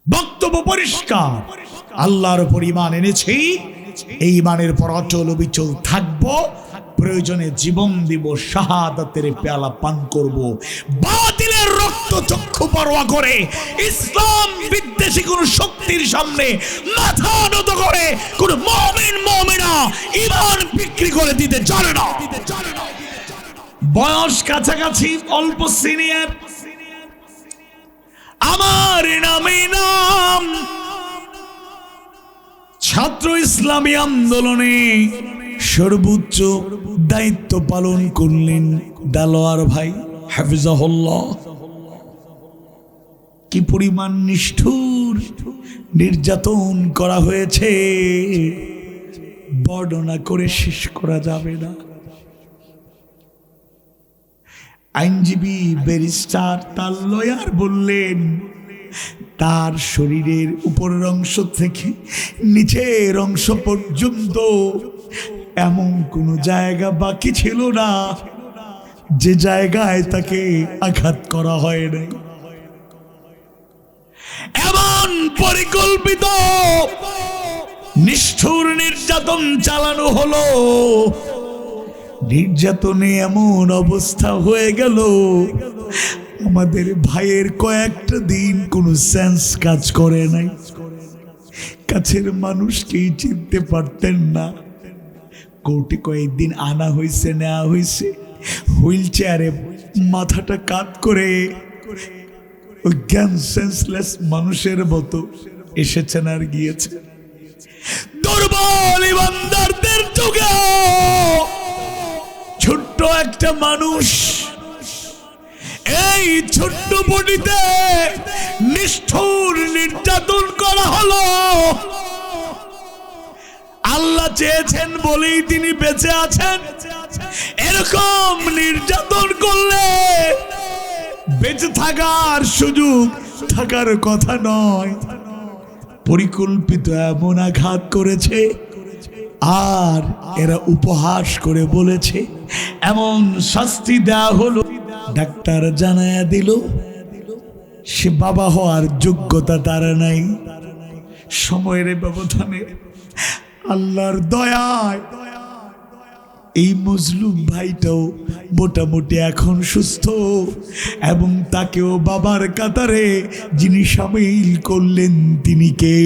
বক্তব্য পরিষ্কার, আল্লাহর উপর ঈমান এনেছি, এই ঈমানের পর অচল অবিচল থাকবো, প্রয়োজনে জীবন দিব, শাহাদাতের পেয়ালা পান করব, বাতিলের রক্ত চক্ষু পরোয়া করে ইসলাম বিদ্বেষী কোন শক্তির সামনে মাথা নত করে কোন মুমিন মুমিনা ঈমান বিক্রি করে দিতে জানে না। বয়স কাছাকাছি, অল্প সিনিয়র, আমার নামে নাম, ছাত্র ইসলামী আন্দোলনে সর্বোচ্চ দায়িত্ব পালন করলেন দেলোয়ার ভাই হাফিজাহুল্লাহ। কি পরিমাণ নিষ্ঠুর নির্যাতন করা হয়েছে বর্ণনা করে শেষ করা যাবে না। আইনজীবী ব্যারিস্টার তার লয়ার বললেন, তার শরীরের উপরের অংশ থেকে নিচের অংশ পর্যন্ত এমন কোন জায়গা বাকি ছিল না যে জায়গায় তাকে আঘাত করা হয় নাই। এমন পরিকল্পিত নিষ্ঠুর নির্যাতন চালানো হলো, নির্যাতনে এমন অবস্থা হয়ে গেল আমাদের ভাইয়ের কয়েকটা দিন কোনো সেন্স কাজ করে নাই, কাছের মানুষকেই চিনতে পারতেন না। কোর্টে কয়েকদিন আনা হয়েছে, নেওয়া হয়েছে, হুইল চেয়ারে মাথাটা কাত করে জ্ঞান সেন্সলেস মানুষের মতো এসেছেন আর গিয়েছে। দুর্বল ইমানদারদের যুগে ছোট্ট একটা মানুষ এই ছোট্ট বডিতে নিষ্ঠুর নির্যাতন করা হলো। আল্লাহ চেয়েছেন বলেই তিনি বেঁচে আছেন। এরকম নির্যাতন করলে বেঁচে থাকার সুযোগ থাকার কথা নয়। পরিকল্পিত এমন আঘাত করেছে, আর এরা উপহাস করে বলেছে এমন শাস্তি দেয়া হলো। ডাক্তার জানায়া দিল সে বাবা হওয়ার যোগ্যতা তার নাই। সময়ের ব্যবধানে আল্লাহর দয়ায় এই মজলুম ভাইটাও মোটামুটি এখন সুস্থ, এবং তাকেও বাবার কাতারে যিনি সামিল করলেন তিনি কে?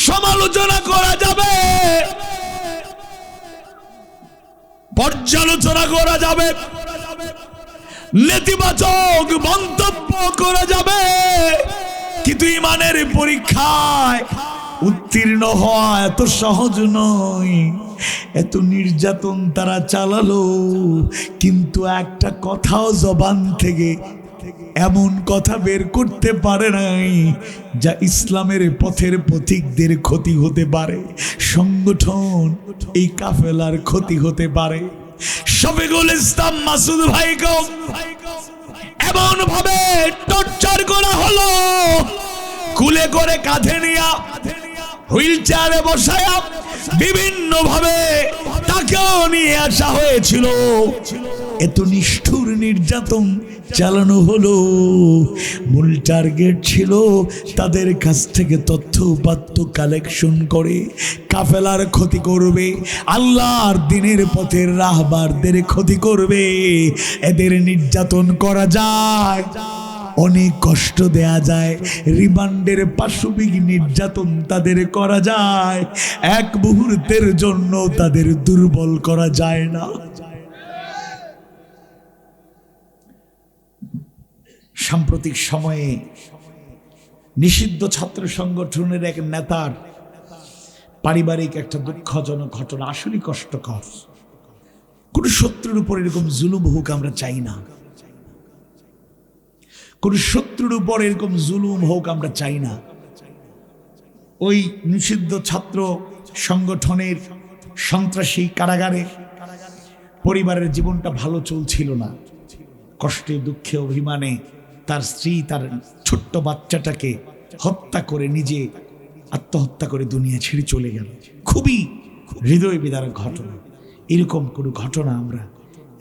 সমালোচনা করা যাবে, পর্যালোচনা করা যাবে, নেতিবাচক মন্তব্য করা যাবে, কিন্তু ঈমানের পরীক্ষায় উত্তীর্ণ হওয়া এত সহজ নয়। এত নির্যাতন তারা চালালো, কিন্তু একটা কথাও জবান থেকে এমন কথা বের করতে পারে নাই যা ইসলামের পথের পথিকদের ক্ষতি হতে পারে, সংগঠন এই কাফেলার ক্ষতি হতে পারে। শফিকুল ইসলাম মাসুদ ভাইকে এমন ভাবে টর্চার করা হলো, কুলে করে কাঁধে নিয়া হুইল চেয়ারে বসায়া বিভিন্ন ভাবে তাকেও নিয়ে আসা হয়েছিল। এত নিষ্ঠুর নির্যাতন চালানো হলো। মূল টার্গেট ছিল তাদের কাছ থেকে তথ্য উপাত্ত কালেকশন করে কাফেলার ক্ষতি করবে, আল্লাহর দ্বীনের পথের রাহবারদের ক্ষতি করবে। এদের নির্যাতন করা যায়, অনেক কষ্ট দেয়া যায়, রিমান্ডের পাশবিক নির্যাতন তাদের করা যায়, এক মুহূর্তের জন্য তাদের দুর্বল করা যায় না। সাম্প্রতিক সময়ে নিষিদ্ধ ছাত্র সংগঠনের এক নেতার পারিবারিক একটা দুঃখজনক ঘটনা, আসলে কষ্টকর। কোন শত্রুর উপর এরকম জুলুম হোক আমরা চাই না, কোন শত্রুর উপর এরকম জুলুম হোক আমরা চাই না। ওই নিষিদ্ধ ছাত্র সংগঠনের সন্ত্রাসী কারাগারে পরিবারের জীবনটা ভালো চলছিল না। কষ্টে দুঃখে অভিমানে তার স্ত্রী তার ছোট্ট বাচ্চাটাকে হত্যা করে নিজে আত্মহত্যা করে দুনিয়া ছেড়ে চলে গেল। খুবই হৃদয় বিদারক ঘটনা। এরকম কোনো ঘটনা আমরা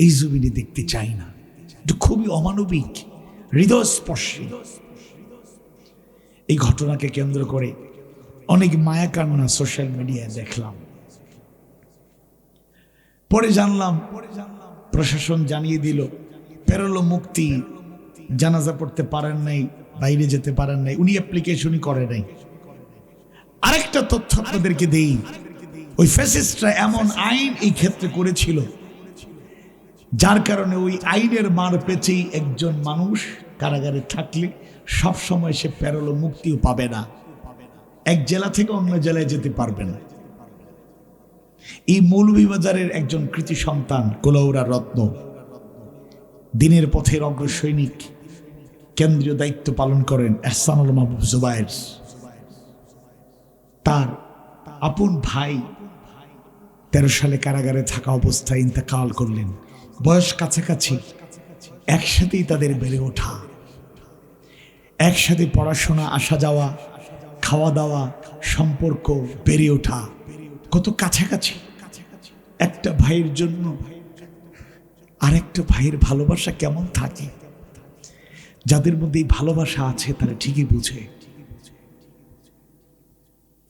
এই জমিনে দেখতে চাই না। এটা খুবই অমানবিক, হৃদয়স্পর্শী। এই ঘটনাকে কেন্দ্র করে অনেক মায়া কান্না সোশ্যাল মিডিয়ায় দেখলাম। পরে জানলাম প্রশাসন জানিয়ে দিল পেরোলো মুক্তি, জানাজা পড়তে পারেন নাই, বাইরে যেতে পারেন নাই, উনি অ্যাপ্লিকেশনই করে নাই। আরেকটা তথ্য আপনাদেরকে দেই, ওই ফ্যাসিস্টরা এমন আইন এই ক্ষেত্রে করেছিল যার কারণে ওই আইনের মার পেছেই একজন মানুষ কারাগারে থাকলে সব সময় সে পেরোলো মুক্তিও পাবে না, এক জেলা থেকে অন্য জেলায় যেতে পারবে না। এই মৌলভীবাজারের একজন কৃতি সন্তান কুলাউড়া রত্ন, দিনের পথের অগ্রসৈনিক, কেন্দ্রীয় দায়িত্ব পালন করেন এহসানুল মাহবুব জুবায়ের। তার আপন ভাই 13 সালে কারাগারে থাকা অবস্থায় ইন্তেকাল করলেন। বয়স কাছাকাছি, একসাথেই তাদের বেড়ে ওঠা, একসাথে পড়াশোনা, আসা যাওয়া, খাওয়া দাওয়া, সম্পর্ক, বেড়ে ওঠা কত কাছাকাছি। একটা ভাইয়ের জন্য আরেকটা ভাইয়ের ভালোবাসা কেমন থাকে, যাদের মধ্যে এই ভালোবাসা আছে তারা ঠিকই বুঝে।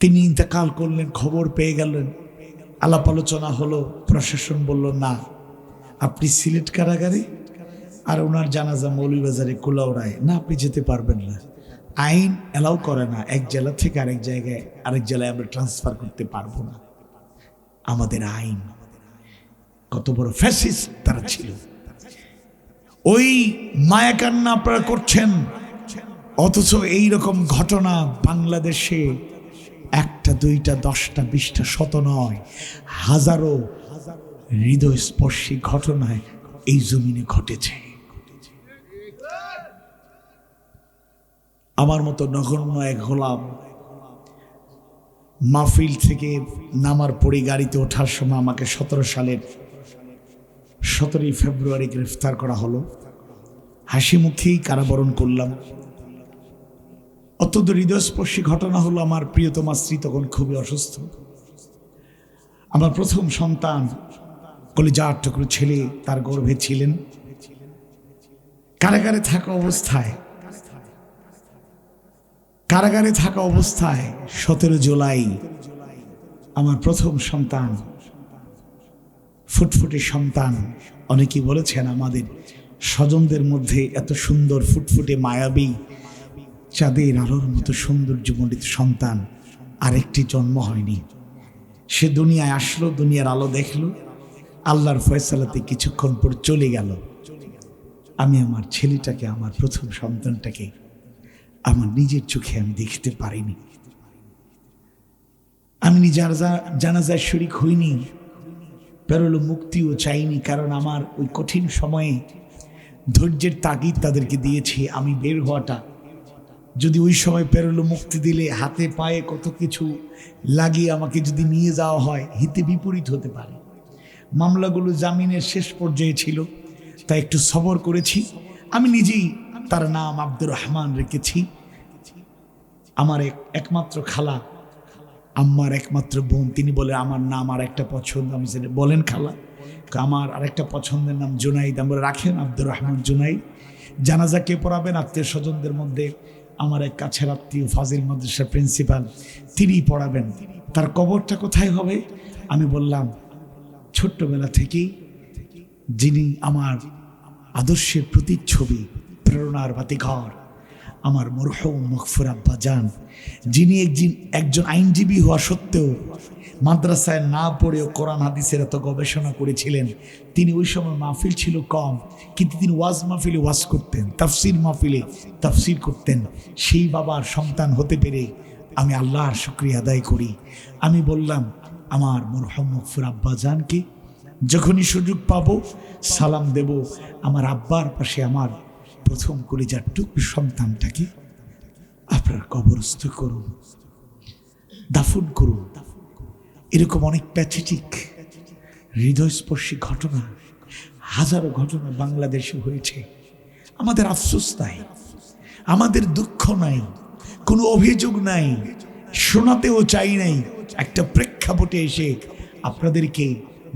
তিনি ইন্তেকাল করলেন, খবর পেয়ে গেলেন, আলাপ আলোচনা হলো, প্রশাসন বলল না, আপনি সিলেট কারাগারে, আর ওনার জানাজা মৌলভীবাজারে কুলাউড়ায়, না আপনি যেতে পারবেন না, আইন অ্যালাউ করে না, এক জেলা থেকে আরেক জায়গায় আরেক জেলায় আমরা ট্রান্সফার করতে পারবো না, আমাদের আইন। কত বড় ফ্যাসিস্ট তারা ছিল। ওই মায়াকান্না আপনারা করছেন, অথচ এইরকম ঘটনা বাংলাদেশে একটা, দুইটা, 10টা, 20টা, শত নয়, হাজারো হৃদয়স্পর্শী ঘটনায় এই জমিনে ঘটেছে। আমার মতো নগণ্য এক গোলাম মাহফিল থেকে নামার পরে গাড়িতে ওঠার সময় আমাকে 17 সালের 17ই ফেব্রুয়ারি গ্রেফতার করা হলো। হাসি মুখেই কারাবরণ করলাম। অত্যন্ত হৃদয়স্পর্শী ঘটনা হলো, আমার প্রিয়তমা স্ত্রী তখন খুবই অসুস্থ। আমার প্রথম সন্তান কলিজার টুকরো ছেলে তার গর্ভে ছিলেন। কারাগারে থাকা অবস্থায় 17 জুলাই আমার প্রথম সন্তান, ফুটফুটে সন্তান। অনেকেই বলেছেন আমাদের স্বজনদের মধ্যে এত সুন্দর ফুটফুটে মায়াবী চাঁদের আলোর মতো সৌন্দর্যমণ্ডিত সন্তান আরেকটি জন্ম হয়নি। সে দুনিয়ায় আসলো, দুনিয়ার আলো দেখলো, আল্লাহর ফয়সালাতে কিছুক্ষণ পর চলে গেল। আমি আমার ছেলেটাকে, আমার প্রথম সন্তানটাকে আমার নিজের চোখে আমি দেখতে পারিনি। আমি নিজের জানাজার শরীক হইনি, পেরোলো মুক্তিও চাইনি, কারণ আমার ওই কঠিন সময়ে ধৈর্যের তাগিদ তাদেরকে দিয়েছি। আমি বের হওয়াটা, যদি ওই সময় পেরোলো মুক্তি দিলে হাতে পায়ে কত কিছু লাগিয়ে আমাকে যদি নিয়ে যাওয়া হয়, হিতে বিপরীত হতে পারে। মামলাগুলো জামিনের শেষ পর্যায়ে ছিল, তাই একটু সবর করেছি। আমি নিজেই তার নাম আব্দুর রহমান রেখেছি। আমার একমাত্র খালা, আমার একমাত্র বোন, তিনি বলে আমার নাম আর একটা পছন্দ। আমি সেটা বলেন খালা, আমার আরেকটা পছন্দের নাম জুনাইদ। আমরা রাখেন আব্দুর রহমান জুনাইদ। জানাজা কে পড়াবেন? আত্মীয় স্বজনদের মধ্যে আমার এক কাছের আত্মীয় ফাজিল মাদ্রাসার প্রিন্সিপাল, তিনিই পড়াবেন। তার কবরটা কোথায় হবে? আমি বললাম ছোট্টবেলা থেকেই যিনি আমার আদর্শের প্রতিচ্ছবি, প্রেরণার বাতিঘর, আমার মরহুম মগফুর আব্বা জান, যিনি একজন আইনজীবী হওয়া সত্ত্বেও মাদ্রাসায় না পড়েও কোরআন হাদিসের এত গবেষণা করেছিলেন। তিনি ওই সময় মাহফিল ছিল কম, কিন্তু তিনি ওয়াজ মাহফিলে ওয়াজ করতেন, তাফসির মাহফিলে তাফসির করতেন। সেই বাবার সন্তান হতে পেরে আমি আল্লাহর শুকরিয়া আদায় করি। আমি বললাম আমার মরহুম মগফুর আব্বা জানকে যখনই সুযোগ পাবো সালাম দেব। আমার আব্বার পাশে আমার প্রথম কলিজার টুকরো সন্তানটাকে আপনার কবরস্থ করুন, দাফন করুন। এরকম অনেক প্যাথেটিক হৃদয়স্পর্শী ঘটনা, হাজারো ঘটনা বাংলাদেশে হয়েছে। আমাদের আফসোস নাই, আমাদের দুঃখ নাই, কোনো অভিযোগ নাই, শোনাতেও চাই নাই। একটা প্রেক্ষাপটে এসে আপনাদেরকে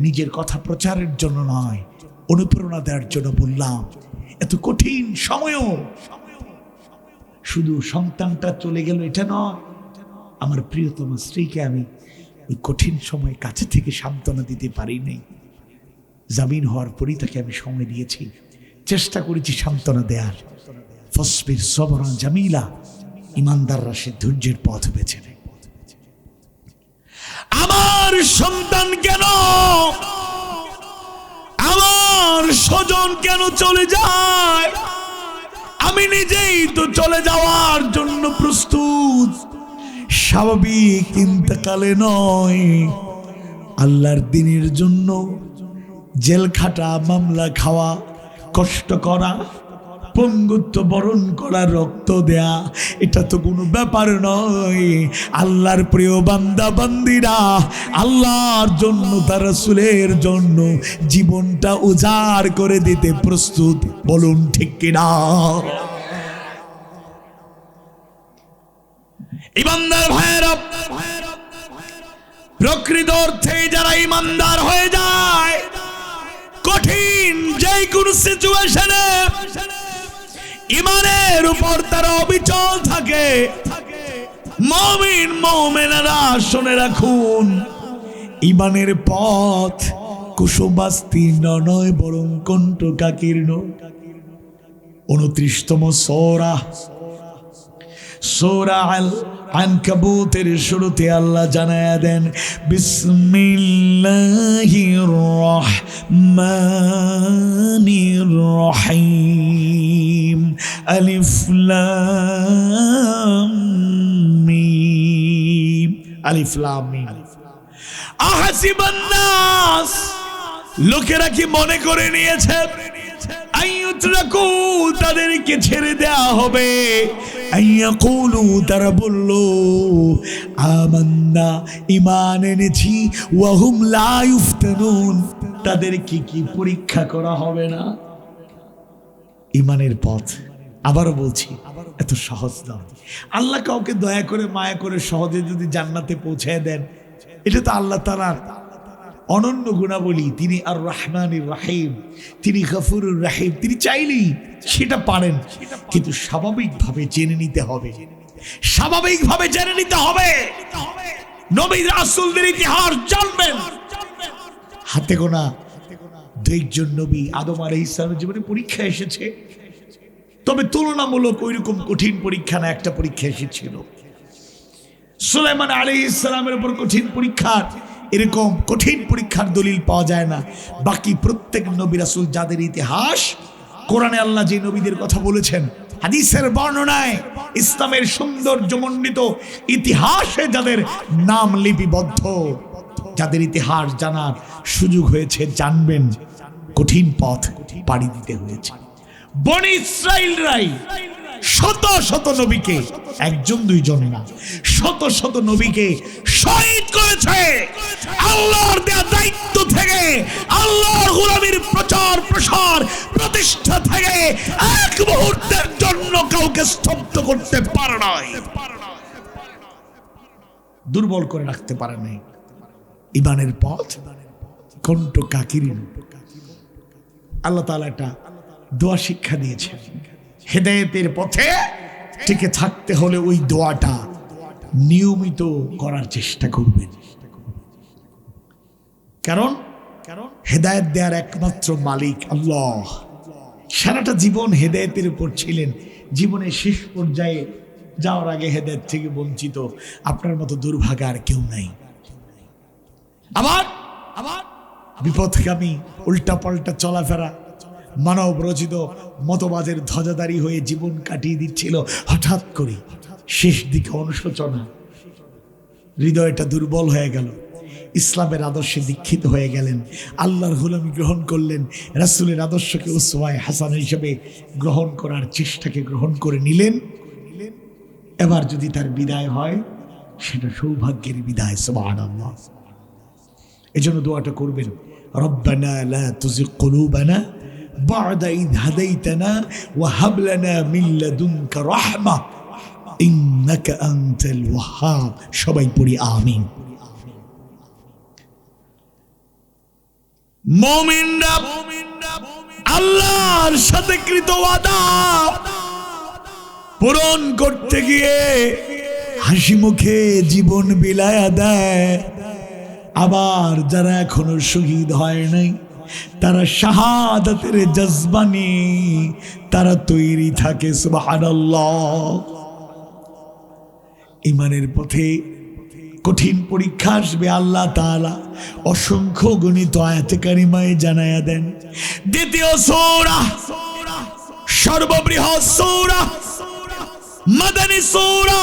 নিজের কথা প্রচারের জন্য নয়, অনুপ্রেরণা দেওয়ার জন্য বললাম। এত কঠিন সময়ও শুধু সন্তানটা চলে গেল এটা নয়, আমার প্রিয়তম স্ত্রীকে আমি ওই কঠিন সময় কাছে থেকে সান্ত্বনা দিতে পারি নাই। জামিন হওয়ার পরই তাকে আমি সময় দিয়েছি, চেষ্টা করেছি সান্ত্বনা দেয়ার। ফসবির সবরান জামিলা, ইমানদাররা সে ধৈর্যের পথ বেছে নেয়। আমার সন্তান কেন, আমার স্বজন কেন চলে যায়? আমি নিজেই তো চলে যাওয়ার জন্য প্রস্তুত। স্বাভাবিক ইন্তেকালে নয়, আল্লাহর দ্বীনের জন্য জেল খাটা, মামলা খাওয়া, কষ্ট করা, পঙ্গুত্ব বরণ করা, রক্ত দেয়া, এটা তো কোনো ব্যাপার নয়। আল্লাহর প্রিয় বান্দা বান্দিরা আল্লাহর জন্য, তার রাসূলের জন্য জীবনটা উজাড় করে দিতে প্রস্তুত। বলুন ঠিক কিনা? ইমানদার ভাইয়েরা, প্রকৃত অর্থে যারা ইমানদার হয়ে যায়, কঠিন যে কোনো সিচুয়েশনে ইমানের উপর তারা অবিচল থাকে। মুমিন মুমিনারা শুনে রাখুন, ইমানের পথ কুসুমাস্তীর্ণ নয়, বরং কণ্টকাকীর্ণ। 29তম সূরা আল আনকাবুতের শুরুতে আল্লাহ জানায়া দেন, বিসমিল্লাহির রহমানির রহিম, আলিফ লাম মিম, আলিফ লাম মিম। আহাসিবান নাস, লোকেরা কি মনে করে নিয়েছে আইয়ুতরাকু, তাদেরকে ছেড়ে দেয়া হবে? আইয়াকুলু, তারা বলল আমান্না, ঈমান এনেছি, ওয়া হুম লা ইফতানুন, তাদেরকে কি পরীক্ষা করা হবে না? ঈমানের পথ, আবারও বলছি, এত সহজ নয়। আল্লাহ কাউকে দয়া করে মায়া করে সহজে যদি জান্নাতে পৌঁছায় দেন, এটা তো আল্লাহ তাআলার অনন্য গুণাবলী। তিনি আর রহমানির রহিম, তিনি গফুরুর রহিম, তিনি চাইলেই সেটা পারেন। কিন্তু স্বাভাবিকভাবে জেনে নিতে হবে, স্বাভাবিকভাবে জেনে নিতে হবে। নবী রাসূলদের ইতিহাস জানবেন। হাতে গোনা 2 জন নবী, আদম আলাইহিস সালামের জীবনে পরীক্ষা এসেছে, তবে তুলনামূলক ওইরকম কঠিন পরীক্ষা না, একটা পরীক্ষা এসেছিল। সুলাইমান আলাইহিস সালামের উপর কঠিন পরীক্ষার, এরকম কঠিন পরীক্ষার দলিল পাওয়া যায় না। বাকি প্রত্যেক নবী রাসূল যাদের ইতিহাস কোরআনে আল্লাহ যে নবীদের কথা বলেছেন, হাদিসের বর্ণনায়, ইসলামের সৌন্দর্যমণ্ডিত ইতিহাসে যাদের নাম লিপিবদ্ধ, যাদের ইতিহাস জানার সুযোগ হয়েছে, জানবেন কঠিন পথ পাড়ি দিতে হয়েছে। বনি ইসরাইলরাই শত শত নবীকে, 1 2 জন না, শত শত নবীকে শহীদ করেছে। আল্লাহর দেয়া দায়িত্ব থেকে, আল্লাহর গোলামীর প্রচার প্রসার প্রতিষ্ঠা থেকে এক মুহূর্তের জন্য কাউকে স্তব্ধ করতে পারে নাই, দুর্বল করে রাখতে পারে নাই। ঈমানের পথ কণ্টকাকীর্ণ। আল্লাহ তাআলা একটা দোয়া শিক্ষা দিয়েছেন, হেদায়েতের পথে টিকে থাকতে হলে ওই দোয়াটা নিয়মিত করার চেষ্টা করবেন। কারণ হেদায়েত দেওয়ার একমাত্র মালিক আল্লাহ। সারাটা জীবন হেদায়েতের উপর ছিলেন, জীবনের শেষ পর্যায়ে যাওয়ার আগে হেদায়েত থেকে বঞ্চিত আপনার মতো দুর্ভাগা আর কেউ নাই। আবার বিপথগামী, উল্টাপাল্টা চলাফেরা, মানব রচিত মতবাদের ধ্বজাধারী হয়ে জীবন কাটিয়ে দিচ্ছিল। হঠাৎ করে শেষ দিকে অনুশোচনা, হৃদয়টা দুর্বল হয়ে গেল, ইসলামের আদর্শে দীক্ষিত হয়ে গেলেন, আল্লাহর গোলামি গ্রহণ করলেন, রাসূলের আদর্শকে উসওয়ায়ে হাসানা হিসেবে গ্রহণ করার চেষ্টাকে গ্রহণ করে নিলেন। এবার যদি তার বিদায় হয়, সেটা সৌভাগ্যের বিদায়। সুবহানাল্লাহ। এজন্য দোয়াটা করবেন, রব্বানা লা তুযিগ কুলুবানা বা'দা ইয হাদাইতানা ওয়া হাব লানা মিন লাদুনকা রাহমা ইন্নাকা আনতাল ওয়াহ্হাব। সবাই পড়ি আমিন। মুমিনরা আল্লাহর সাথে কৃত ওয়াদা পূরণ করতে গিয়ে হাসি মুখে জীবন বিলায়া দেয়। আবার যারা এখনো শহীদ হয় নাই, তারা শাহাদাতের জজবা নিয়ে তারা তৈরি থাকে। সুবহানাল্লাহ। ঈমানের পথে কঠিন পরীক্ষা আসবে, আল্লাহ তাআলা অসংখ্য গণিত আয়াতে কারিমায় জানায়া দেন। দ্বিতীয় সূরা, সর্ববৃহৎ সূরা, মাদানী সূরা,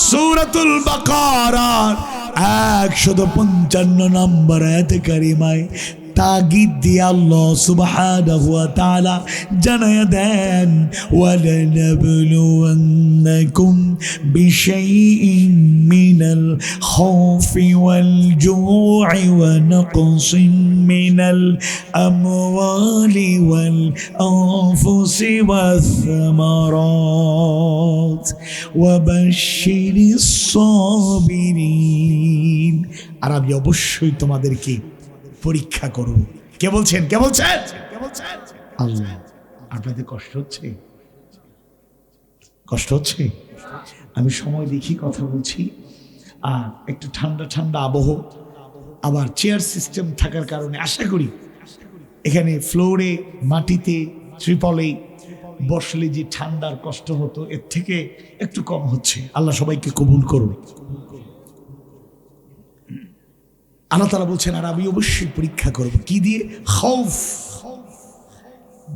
সূরাতুল বাকারা 155 নম্বর আয়াতে কারিমায় তাগিদ দিয়ে আল্লাহ সুবহানাহু ওয়া তাআলা জানায়া দেন, ওয়ালানাবলুওয়ান্নাকুম বিশাইইন মিনাল খাউফি ওয়াল জু'i ওয়া নাকসিন মিনাল আমওয়ালি ওয়াল আনফুসি ওয়াস সামারাত ওয়া বাশশিরিস সাবিরিন। আর আমি অবশ্যই তোমাদেরকে পরীক্ষা করব। কে বলছেন? কে বলছেন? আল্লাহ। আপনাদের কষ্ট হচ্ছে? কষ্ট হচ্ছে? আমি সময় দেখি কথা বলছি। আর একটু ঠান্ডা ঠান্ডা আবহাওয়া, আবার চেয়ার সিস্টেম থাকার কারণে আশা করি এখানে ফ্লোরে, মাটিতে, ত্রিপলে বসলে যে ঠান্ডার কষ্ট হতো এর থেকে একটু কম হচ্ছে। আল্লাহ সবাইকে কবুল করুন। আল্লাহ তাআলা বলছেন, আর আমি অবশ্যই পরীক্ষা করব। কি দিয়ে? খাউফ,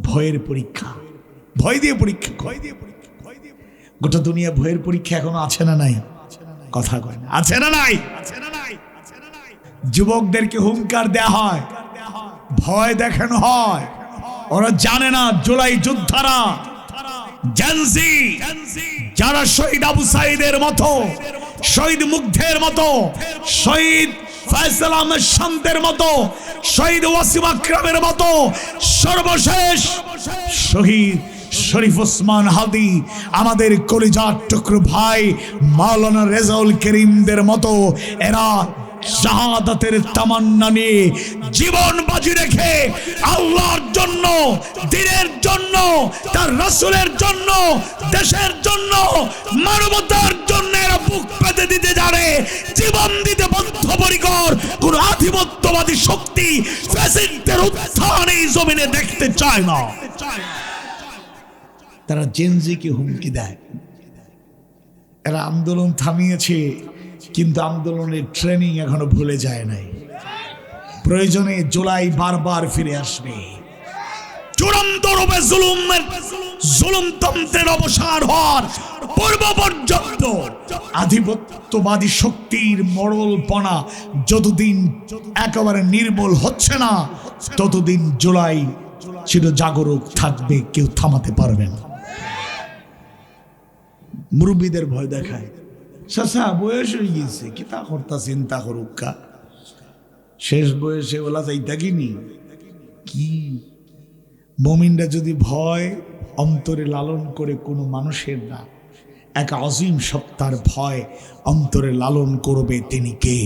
ভয়ের পরীক্ষা। ভয় দিয়ে পরীক্ষা। গোটা দুনিয়া ভয়ের পরীক্ষা এখনো আছে না নাই? কথা কয় না, আছে না নাই? যুবকদেরকে হুঙ্কার দেয়া হয়, ভয় দেখানো হয়। ওরা জানে না জুলাই যোদ্ধারা, জেনজি, যারা শহীদ আবু সাঈদের মতো, শহীদ মুগ্ধের মতো, শহীদ ফয়সাল আহমেদ শান্তের মতো, শহীদ ওয়াসিম আকরামের মতো, সর্বশেষ শহীদ শরীফ ওসমান হাদি, আমাদের কলিজার টুকরো ভাই মাওলানা রেজাউল করিমদের মতো এরা শাহাদাতের তামান্না নিয়ে জীবন বাজি রেখে আল্লাহর জন্য, দ্বীনের জন্য, তার রাসূলের জন্য, দেশের জন্য, মানবতার জন্য এরা বুক পেতে দিতে জানে, জীবন দিতে বদ্ধপরিকর। কোন আধিপত্যবাদী শক্তি ফ্যাসিস্টদের উত্থান এই জমিনে দেখতে চায় না। তারা জেনজিকে হুমকি দেয়। এরা আন্দোলন থামিয়েছে, কিন্তু আন্দোলনের ট্রেনিং এখনো ভুলে যায় নাই। প্রয়োজনে জুলাই বারবার ফিরে আসবে। চূড়ান্ত রূপে জুলুমতন্ত্রের অবসান হওয়ার পূর্ব পর্যন্ত আধিপত্যবাদী শক্তির মরলপনা যতদিন একেবারে নির্মূল হচ্ছে না, ততদিন জুলাই চির জাগরুক থাকবে, কেউ থামাতে পারবে না। মুরব্বীদের ভয় দেখায়, চাচা বয়স হয়ে গেছে, কি তা করতা চিন্তা করুকা, শেষ বয়সে ওলা যাইতা কিনি কি। মুমিনরা যদি ভয় অন্তরে লালন করে কোনো মানুষের না, এক আজিম সত্তার ভয় অন্তরে লালন করবে, তিনি কে?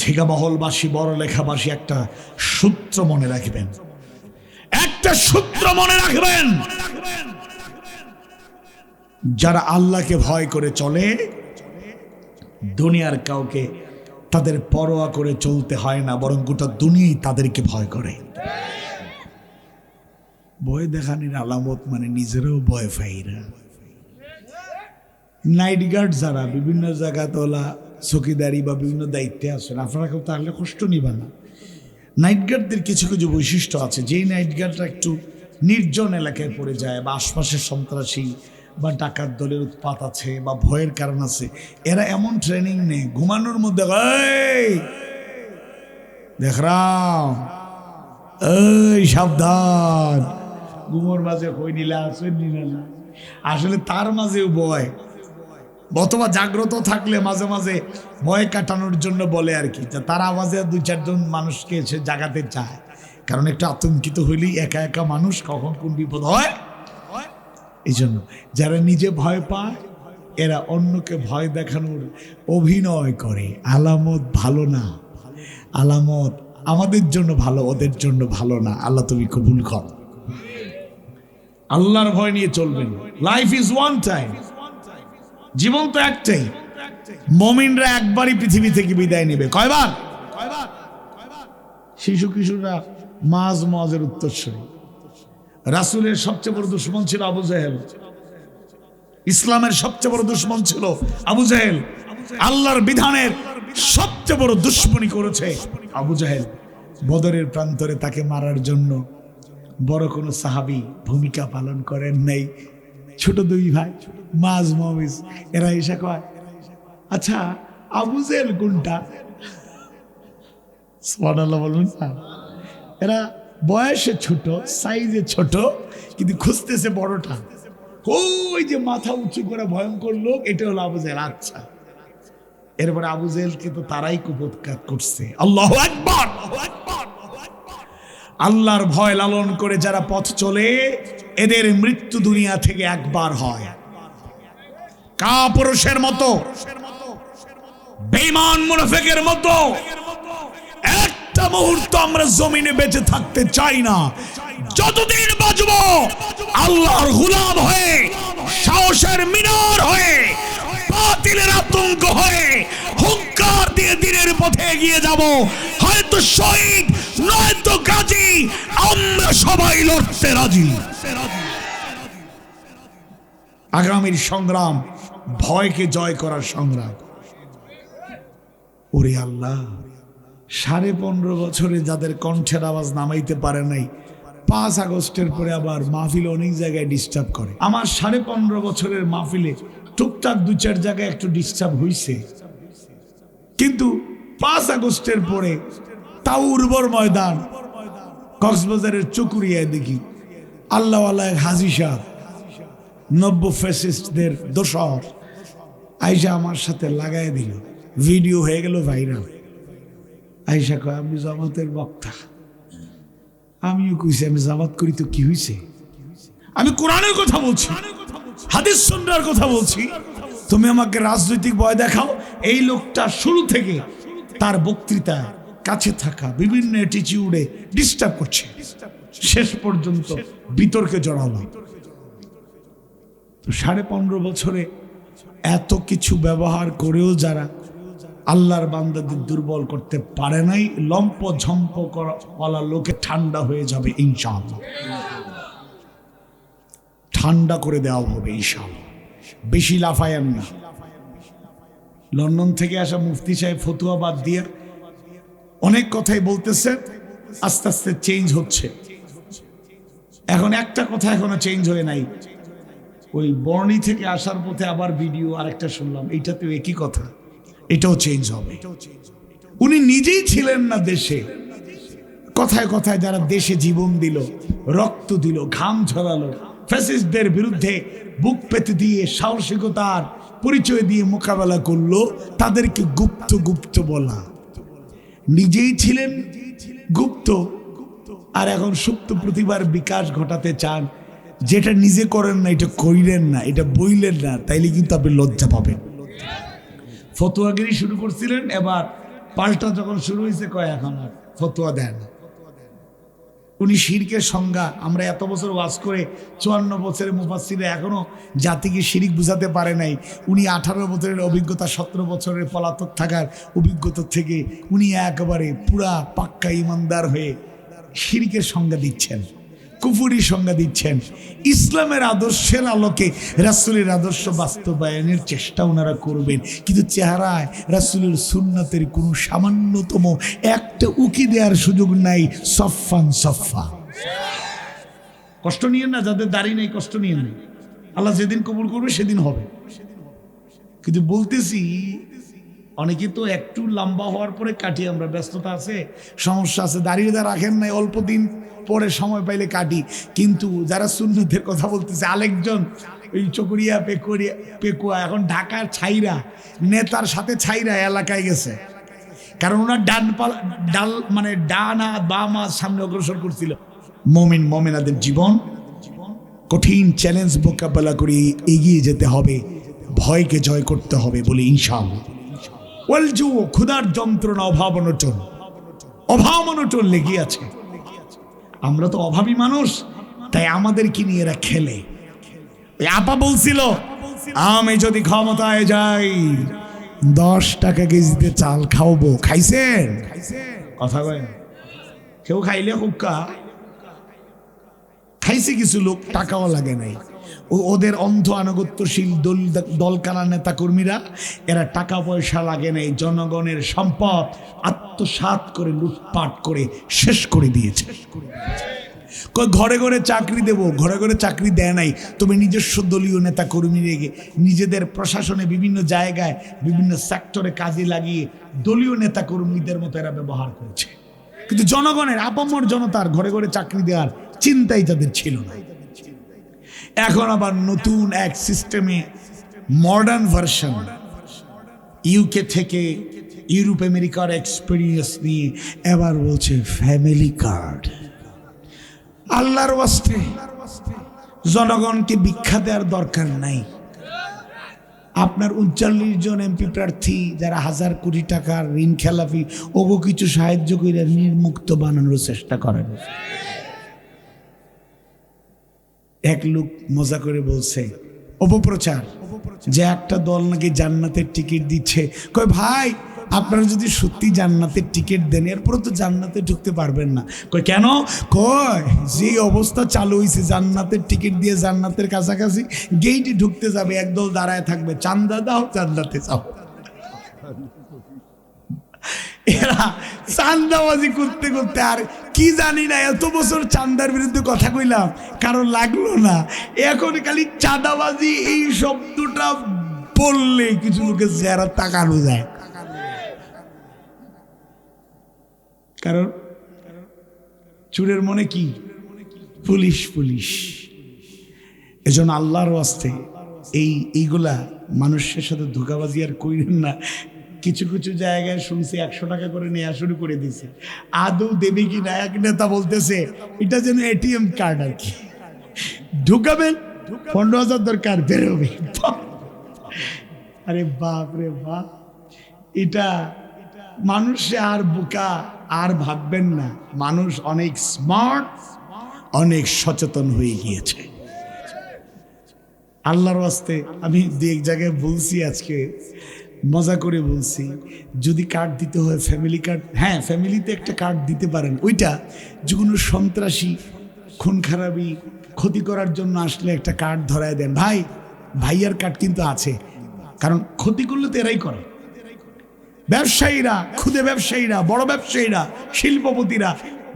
ছিগামহলবাসী, বড় লেখাবাসী একটা সূত্র মনে রাখবেন, একটা সূত্র মনে রাখবেন। যারা আল্লাহকে ভয় করে চলে, দুনিয়ার কাউকে তাদের পরোয়া করে চলতে হয় না, বরং গোটা দুনিয়াই তাদেরকে ভয় করে। ভয় দেখানির আলামত মানে নিজেরাও ভয় পাই না। নাইট গার্ড যারা বিভিন্ন জায়গা তোলা চকিদারি বা বিভিন্ন দায়িত্বে আছেন, আপনারা কেউ তাহলে কষ্ট নিবা না। নাইট গার্ডদের কিছু কিছু বৈশিষ্ট্য আছে। যেই নাইট গার্ডরা একটু নির্জন এলাকায় পড়ে যায়, বা আশপাশের সন্ত্রাসী বা ডাকাত দলের উৎপাত আছে বা ভয়ের কারণ আছে, এরা এমন ট্রেনিং নেই, ঘুমানোর মধ্যে দেখরাম এই সাবধান, ঘুমোর মাঝে কই নিলা না, আসলে তার মাঝেও ভয়, অথবা জাগ্রত থাকলে মাঝে মাঝে ভয় কাটানোর জন্য বলে আর কি। তার আওয়াজে 2-4 জন মানুষকে এসে জাগাতে চায়, কারণ একটু আতঙ্কিত হইলেই একা একা মানুষ কখন কোন বিপদ হয়। এই জন্য যারা নিজে ভয় পায়, এরা অন্যকে ভয় দেখানোর অভিনয় করে। আলামত ভালো না, আলামত আমাদের জন্য ভালো, ওদের জন্য ভালো না। আল্লাহ তুমি কবুল কর। আল্লাহর ভয় নিয়ে চলবেন। লাইফ ইজ ওয়ান টাইম, জীবন তো একটাই। মুমিনরা একবারই পৃথিবী থেকে বিদায় নেবে। কয়বার? শিশু কিশোররা মাজ মজের উত্তরসূরি। রাসূলের সবচেয়ে বড় দুশমন ছিল আবু জেহেল, ইসলামের সবচেয়ে বড় দুশমন ছিল আবু জেহেল, আল্লাহর বিধানের সবচেয়ে বড় দুশমনী করেছে আবু জেহেল। বদরের প্রান্তরে তাকে মারার জন্য বড় কোনো সাহাবী ভূমিকা পালন করেন নাই। ছোট দুই ভাই মাজ মমিজ এরা এসে কয়, আচ্ছা আবু জেহেল কোনটা? সুবহানাল্লাহ বলুন না। এরা বয়সে ছোট, সাইজে ছোট, কিন্তু খুঁজতেছে বড়টা। ওই যে মাথা উঁচু করে ভয়ঙ্কর লোক, এটা হলো আবু জেহেল। আচ্ছা, এরপরে আবু জেহেলকে তো তারাই কুপৎকার করছে। আল্লাহু আকবার। আল্লাহর ভয় লালন করে যারা পথ চলে, এদের মৃত্যু দুনিয়া থেকে একবার হয়। কাপুরুষের মতো, বেঈমান মুনাফিকের মতো একটা মুহূর্ত আমরা জমিনে বেঁচে থাকতে চাই না। যতদিন বাঁচব আল্লাহর গোলাম হয়ে, সাহসের মিনার হয়ে, বাতিলের আতঙ্ক হয়ে হুঙ্কার দিয়ে দিনের পথে এগিয়ে যাব। হয়তো শহীদ নয়তো গাজী, আমরা সবাই লড়তে রাজি। আগামীর সংগ্রাম ভয়কে জয় করার সংগ্রাম। ওরে আল্লাহ, 15.5 বছরে যাদের কণ্ঠের আওয়াজ নামাইতে পারে নাই, 5 আগস্টের পরে আবার মাহফিল অনেক জায়গায় ডিস্টার্ব করে। আমার 15.5 বছরের মাহফিলে টুকটাক 2-4 জায়গায় একটু ডিস্টার্ব হয়েছে, কিন্তু 5 আগস্টের পরে তাও উর্বর ময়দান কক্সবাজারের চকুরিয়ায় দেখি আল্লাহওয়ালা এক হাজী সাহেব, 90 ফ্যাসিস্টদের দোসর, আইসা আমার সাথে লাগাই দিল। ভিডিও হয়ে গেল ভাইরাল। আইসা কয়, আমি জামাতের বক্তা। আমিও কইছি আমি জামাত করি, তো কি হয়েছে? আমি কোরআনের কথা বলছি, হাদিস সুন্নাহর কথা বলছি, তুমি আমাকে রাজনৈতিক ভয় দেখাও। এই লোকটা শুরু থেকে তার বক্তৃতা কাছে থাকা বিভিন্ন অ্যাটিটিউডে ডিস্টার্ব করছে, শেষ পর্যন্ত বিতর্কে জড়ালো। 15.5 বছরে এত কিছু ব্যবহার করেও যারা আল্লাহর বান্দাদের দুর্বল করতে পারে নাই, লম্প ঝম্প করা লোকে ঠান্ডা হয়ে যাবে ইনশাআল্লাহ। ঠান্ডা করে দেওয়া হবে ইনশাআল্লাহ। বেশি লাফায়েন না। লন্ডন থেকে আসা মুফতি সাহেব ফতুয়া বাদ দিয়ে অনেক কথাই বলতেছে, আস্তে আস্তে চেঞ্জ হচ্ছে। এখন একটা কথা এখনো চেঞ্জ হয়ে নাই। ওই বর্ণি থেকে আসার পথে আবার ভিডিও আরেকটা শুনলাম, এইটাতেও একই কথা, এটাও চেঞ্জ হবে। উনি নিজেই ছিলেন না দেশে, কথায় কথায় যারা দেশে জীবন দিল, রক্ত দিল, ঘাম ঝরালো, ফ্যাসিস্টদের বিরুদ্ধে বুক পেতে দিয়ে সাহসিকতার পরিচয় দিয়ে মোকাবেলা করলো, তাদেরকে গুপ্ত গুপ্ত বলা। নিজেই ছিলেন গুপ্ত, আর এখন সুপ্ত প্রতিভার বিকাশ ঘটাতে চান। যেটা নিজে করেন না এটা কইলেন না, এটা বইলেন না, তাইলে কিন্তু আপনি লজ্জা পাবেন। ফতোয়াগিরি শুরু করছিলেন, এবার পাল্টা যখন শুরু হয়েছে কয় এখন আর ফতোয়া দেন। উনি শিরকের সংজ্ঞা, আমরা এত বছর ওয়াজ করে 54 বছরের মুফাসসিরে এখনো জাতিকে শিরিক বুঝাতে পারে নাই। উনি 18 বছরের অভিজ্ঞতা, 17 বছরের পলাতক থাকার অভিজ্ঞতা থেকে উনি একেবারে পুরা পাক্কা ইমানদার হয়ে শিরকের সংজ্ঞা দিচ্ছেন, কুফুরি সংজ্ঞা দিচ্ছেন। ইসলামের আদর্শের আলোকে রাসূলের আদর্শ বাস্তবায়নের চেষ্টা ওনারা করবেন, কিন্তু চেহারায় রাসূলের সুন্নাতের কোনো সামান্যতম একটা উকি দেওয়ার সুযোগ নাই। সফান সফা। কষ্ট নিয়েন না, যাদের দাড়ি নেই কষ্ট নিয়েন না, আল্লাহ যেদিন কবুল করবে সেদিন হবে। কিন্তু বলতেছি অনেকে তো একটু লম্বা হওয়ার পরে কাটি, আমরা ব্যস্ততা আছে, সমস্যা আছে, দাঁড়িয়ে রাখেন নাই, অল্প দিন পরে সময় পাইলে কাটি। কিন্তু যারা সুন্নতের কথা বলতেছে, আরেকজন ওই চকরিয়া পেকুয়া এখন ঢাকার ছাইরা নেতার সাথে ছাইরা এলাকায় গেছে, কারণ ওনার ডাল মানে ডানা বাম সামনে অগ্রসর করছিল। মমিনাদের জীবন কঠিন চ্যালেঞ্জ মোকাবেলা করে এগিয়ে যেতে হবে, ভয়কে জয় করতে হবে বলে ইনশাআল্লাহ। ওয়ালজু, ক্ষুধার যন্ত্রণা, অভাব অনটন লেগে আছে। আমরা তো অভাবী মানুষ, তাই আমাদেরকে নিয়ে এরা খেলে। ওই আপা বলছিল, আমি যদি ক্ষমতায় যাই 10 টাকা কেজিতে চাল খাওয়াবো। খাইছেন? কথা কয় না কেউ। খাইলে হুক্কা খাইছে কিছু লোক, টাকাও লাগে নাই। ওদের অন্ধ আনুগত্যশীল দলকানা নেতা কর্মীরা, এরা টাকা পয়সা লাগে নাই, জনগণের সম্পদ আত্মসাৎ করে লুটপাট করে শেষ করে দিয়েছে। ঘরে ঘরে চাকরি দেব, ঘরে ঘরে চাকরি দেয় নাই। তুমি নিজস্ব দলীয় নেতা কর্মী রেখে নিজেদের প্রশাসনে বিভিন্ন জায়গায় বিভিন্ন সেক্টরে কাজে লাগিয়ে দলীয় নেতা কর্মীদের মতো এরা ব্যবহার করেছে। কিন্তু জনগণের আপামর জনতার ঘরে ঘরে চাকরি দেওয়ার চিন্তাই তাদের ছিল না। এখন আবার নতুন এক সিস্টেমে মডার্ন ভার্সন ইউকে থেকে ইউরোপ আমেরিকার এক্সপেরিয়েন্স নিয়ে এবার বলছে ফ্যামিলি কার্ড। আল্লাহর ওয়াস্তে জনগণকে ভিক্ষা দেওয়ার দরকার নাই। আপনার 39 জন এমপি প্রার্থী যারা 1000 কোটি টাকার ঋণ খেলাফি, ওগো কিছু সাহায্য করে নির্মুক্ত বানানোর চেষ্টা করেন। এক লোক মজা করে বলছে, অপপ্রচার, যে একটা দল নাকি জান্নাতের টিকিট দিচ্ছে। কয় ভাই, আপনারা যদি সত্যি জান্নাতের টিকিট দেন এরপর তো জান্নাতে ঢুকতে পারবেন না। কয় কেন? কয় যে অবস্থা চালু হয়েছে, জান্নাতের টিকিট দিয়ে জান্নাতের কাছাকাছি গেইটে ঢুকতে যাবে, একদল দাঁড়ায় থাকবে, চান্দা দাও জান্নাতে যাও। এরা চান্দাবাজি করতে করতে আর কি জানি না, এত বছর চান্দার বিরুদ্ধে কথা কইলাম, কারো লাগলো না। এখন খালি চাঁদাবাজি এই শব্দটা বললে কিছু লোকের চেহারা তাকানো যায়। কারণ চোরের মনে কি? Police police. এজন্য আল্লাহর ওয়াস্তে এইগুলা মানুষের সাথে ধোঁকাবাজি আর কইরেন না। কিছু কিছু জায়গায় শুনছি 100 টাকা করে নেওয়া শুরু করে দিয়েছে। আদৌ দেবে কি না? এক নেতা বলতেছে এটা যেন এটিএম কার্ড আর কি, ঢুকাবেন 15,000 দরকার, বেরোবে। আরে বাপ রে বাপ, এটা মানুষে আর বোকা আর ভাববেন না। মানুষ অনেক স্মার্ট, অনেক সচেতন হয়ে গিয়েছে। আল্লাহর ওয়াস্তে আমি এক জায়গায় বলছি, আজকে মজা করে বলছি, যদি কার্ড দিতে হয় ফ্যামিলি কার্ড, হ্যাঁ ফ্যামিলিতে একটা কার্ড দিতে পারেন। ওইটা যে কোনো সন্ত্রাসী খুন খারাপি ক্ষতি করার জন্য আসলে একটা কার্ড ধরায় দেন। ভাই, ভাইয়ার কার্ড কিন্তু আছে, কারণ ক্ষতি করলে তো এরাই করে। ব্যবসায়ীরা, ক্ষুদে ব্যবসায়ীরা, বড় ব্যবসায়ীরা, শিল্পপতিরা,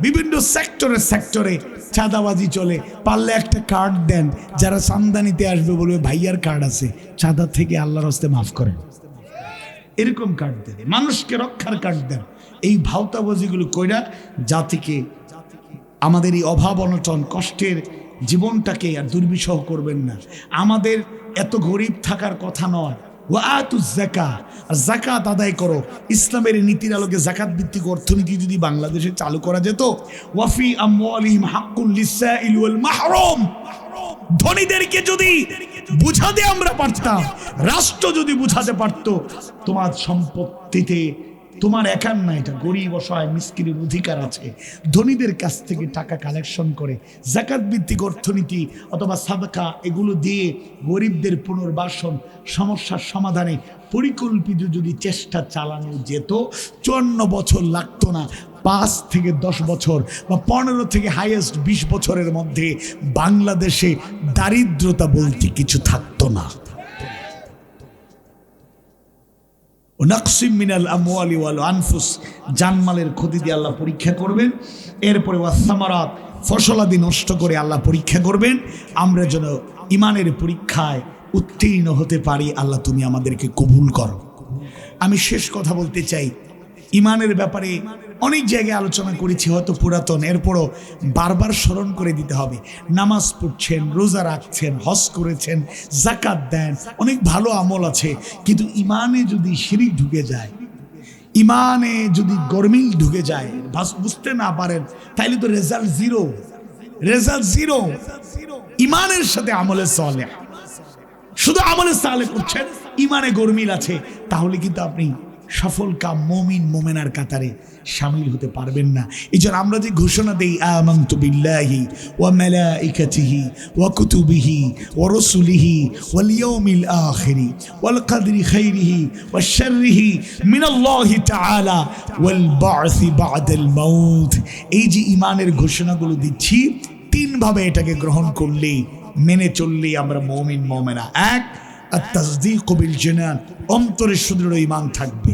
বিভিন্ন সেক্টরে চাঁদাবাজি চলে। পারলে একটা কার্ড দেন, যারা চাঁদা নিতে আসবে বলবে ভাইয়ার কার্ড আছে, চাঁদা থেকে আল্লাহর হস্তে মাফ করেন, এরকম কার্ড দেন, মানুষকে রক্ষার কার্ড দেন। এই ভাওতাবাজিগুলো কইরা জাতিকে, আমাদের এই অভাব অনটন কষ্টের জীবনটাকে আর দুর্বিষহ করবেন না। আমাদের এত গরিব থাকার কথা নয়। ওয়াতুজ যাকাত, আর যাকাত আদায় করো। ইসলামের নীতির আলোকে যাকাত ভিত্তিক অর্থনীতি যদি বাংলাদেশে চালু করা যেত, ওয়াফি আমওয়ালিহিম হাক্কুল লিসাইল ওয়াল মাহরুম, ধনীদেরকে যদি বুঝাতে আমরা পারতাম, রাষ্ট্র যদি বুঝাতে পারতো তোমার সম্পত্তিতে তোমার একার না, এটা গরিব অসহায় মিসকিনের অধিকার আছে, ধনীদের কাছ থেকে টাকা কালেকশন করে যাকাত ভিত্তিক অর্থনীতি অথবা সাদাকা এগুলো দিয়ে গরিবদের পুনর্বাসন, সমস্যার সমাধানে পরিকল্পিত যদি চেষ্টা চালানো যেত, 54 বছর লাগতো না। 5 থেকে 10 বছর বা 15 থেকে হাইয়েস্ট 20 বছরের মধ্যে বাংলাদেশে দারিদ্রতা বলতে কিছু থাকতো না। জানমালের ক্ষতি দিয়ে আল্লাহ পরীক্ষা করবেন। এরপরে ওয়াসামারাত, ফসলাদি নষ্ট করে আল্লাহ পরীক্ষা করবেন। আমরা যেন ইমানের পরীক্ষায় উত্তীর্ণ হতে পারি। আল্লাহ তুমি আমাদেরকে কবুল করো। আমি শেষ কথা বলতে চাই, ইমানের ব্যাপারে অনেক জায়গায় আলোচনা করেছি, হয়তো পুরাতন, এরপরও বারবার স্মরণ করে দিতে হবে। নামাজ পড়ছেন, রোজা রাখছেন, হজ করেছেন, যাকাত দেন, অনেক ভালো আমল আছে, কিন্তু ইমানে যদি শিরিক ঢুকে যায়, ইমানে যদি গরমিল ঢুকে যায়, বুঝতে না পারেন, তাইলে তো রেজাল্ট জিরো। ইমানের সাথে আমলে সালেহ, শুধু আমলে সালেহ করছেন, ইমানে গরমিল আছে, তাহলে কিন্তু আপনি সফল কাম মুমিন মুমিনার কাতারে শামিল হতে পারবেন না। এজন্য আমরা যে ঘোষণা দেই আমানতু বিল্লাহি ওয়া মালাইকাতিহি ওয়া কুতুবিহি ওয়া রাসূলিহি ওয়াল ইয়াউমিল আখিরি ওয়াল কদরি খাইরিহি ওয়া শাররিহি মিনাল্লাহি তাআলা ওয়াল বা'সি বা'দাল মাউত, এই যে ঈমানের ঘোষণাগুলো দিচ্ছি, তিনভাবে এটাকে গ্রহণ করলে, মেনে চললেই আমরা মুমিন মুমিনা। এক, আত-তাসদীকু বিল জানান, অন্তরে সুদৃঢ় ঈমান থাকবে।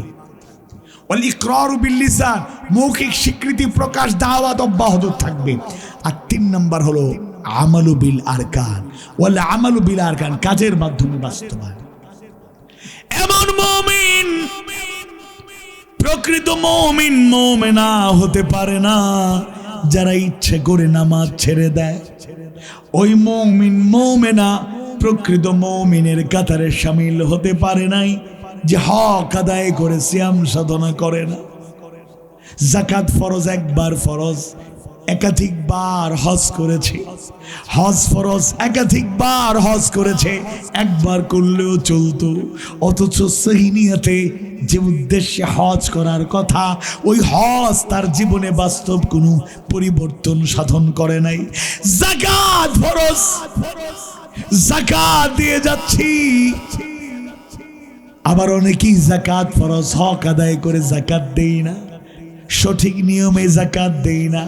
ওয়াল ইকরারু বিল লিসান, মৌখিক স্বীকৃতি প্রকাশ দাওয়াত অব্যাহত থাকবে। আর 3 নাম্বার হলো আমালু বিল আরকান, ওয়াল আমালু বিল আরকান, কাজের মাধ্যমে বাস্তবায়ন। এমন মুমিন, প্রকৃত মুমিন মুমিনা হতে পারে না যারা ইচ্ছে করে নামাজ ছেড়ে দেয়। ওই মুমিন মুমিনা প্রকৃত মুমিনের কাতারে শামিল হতে পারে নাই যে হক আদায় করে সিয়াম সাধনা করে না। যাকাত ফরজ, একবার ফরজ, একাধিকবার হজ করেছে। হজ ফরজ, একাধিকবার হজ করেছে, একবার করলেও চলতো। অথচ সহি নিয়তে যে উদ্দেশ্যে হজ করার কথা, ওই হজ তার জীবনে বাস্তব কোনো পরিবর্তন সাধন করে নাই। যাকাত ফরজ, যাকাত দিয়ে যাচ্ছি, আবার অনেকেই যাকাত ফরজ হক আদায় করে যাকাত দেই না, সঠিক নিয়মে যাকাত দেই না।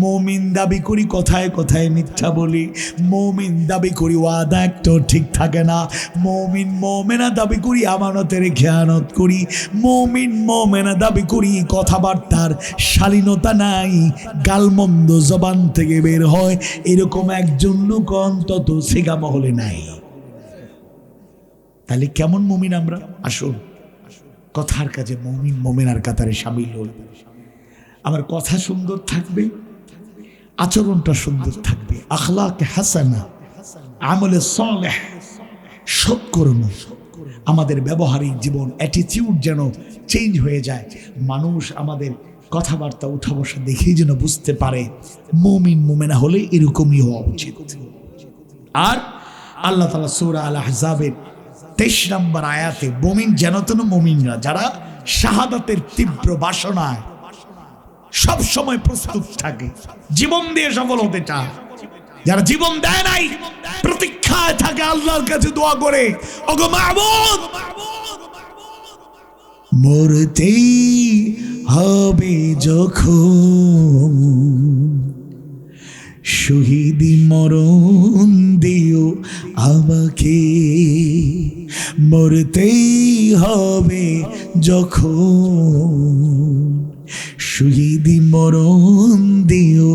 মুমিন দাবি করি, কথায় কথায় মিথ্যা বলি। মুমিন দাবি করি, ওয়াদা একটাও ঠিক থাকে না। মুমিন মুমিনা দাবি করি, আমানতের খেয়ানত করি। মুমিন মুমিনা দাবি করি, কথাবার্তার শালীনতা নাই, গালমন্দ জবান থেকে বের হয়, এরকম একজন লোক অন্তত সিগা মহলে নাই। তাহলে কেমন মুমিন আমরা? আসুন কথার কাজে মুমিন মুমিনার কাতারে শামিল হই। আমার কথা সুন্দর থাকবে, আচরণটা সুন্দর থাকবে, আখলাক হাসানা, আমলে সালেহ, সৎকর্ম, আমাদের ব্যবহারিক জীবন, অ্যাটিটিউড যেন চেঞ্জ হয়ে যায়। মানুষ আমাদের কথাবার্তা উঠা বসা দেখেই যেন বুঝতে পারে মুমিন মুমিনা হলে এরকমই হওয়া উচিত। আর আল্লাহ তাআলা সূরা আল আহজাবের 23 নম্বর আয়াতে মুমিন যেন তেন মুমিনরা যারা শাহাদাতের তীব্র বাসনায় সব সময় প্রস্তুত থাকে, জীবন দিয়ে সফল হতে চায়, যারা জীবন দেয় নাই প্রতীক্ষায় থাকে, আল্লাহর কাছে দোয়া করে, ওগো মাবুদ, মরতেই হবে যখন শহীদি মরণ দিও আমাকে, মরতেই হবে যখন শহীদি মরণ দিও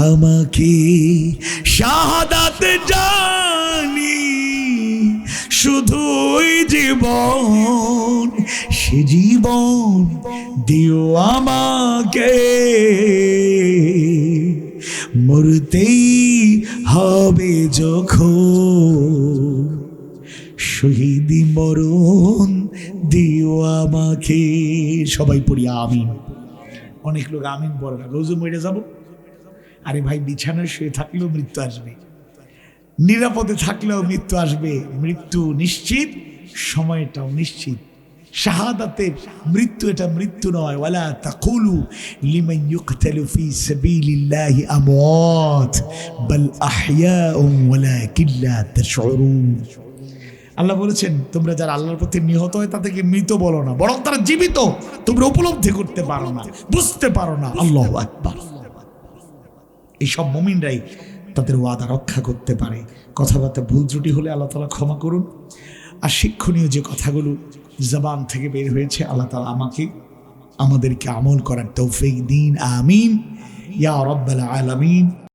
আমাকে, শাহাদাত জানি শুধুই জীবন, সে জীবন দিও আমাকে, মরতেই হবে যখন শহীদি মরণ দিও আমাকে। সবাই পড়ি আমিন। অনেক লোক আমিন পড়ে না, রোজু মরে যাব। আরে ভাই, বিছানায় শুয়ে থাকলেও মৃত্যু আসবে, নিরাপদে থাকলেও মৃত্যু আসবে, মৃত্যু নিশ্চিত, সময়টাও নিশ্চিত। শাহাদাতের মৃত্যু এটা মৃত্যু নয়। ওয়ালা তাকুলু লিমান ইউকতালু ফি সাবিলিল্লাহি আমওয়াত বাল আহইয়াউন ওয়ালাকিন লা তাশউরুন। আল্লাহ বলেছেন, তোমরা যারা আল্লাহর পথে নিহত হয় তাদেরকে মৃত বলো না, বরং তারা জীবিত। তোমরা উপলব্ধি করতে পারো না, বুঝতে পারো না। আল্লাহু আকবার। এইসব মুমিনরাই তাদের ওয়াদা রক্ষা করতে পারে। কথাবার্তা ভুল ত্রুটি হলে আল্লাহ তাআলা ক্ষমা করুন। আর শিক্ষণীয় যে কথাগুলো জবান থেকে বের হয়েছে, আল্লাহ তাআলা আমাদেরকে আমল করার তৌফিক দিন। আমিন ইয়া রাব্বাল আলামিন।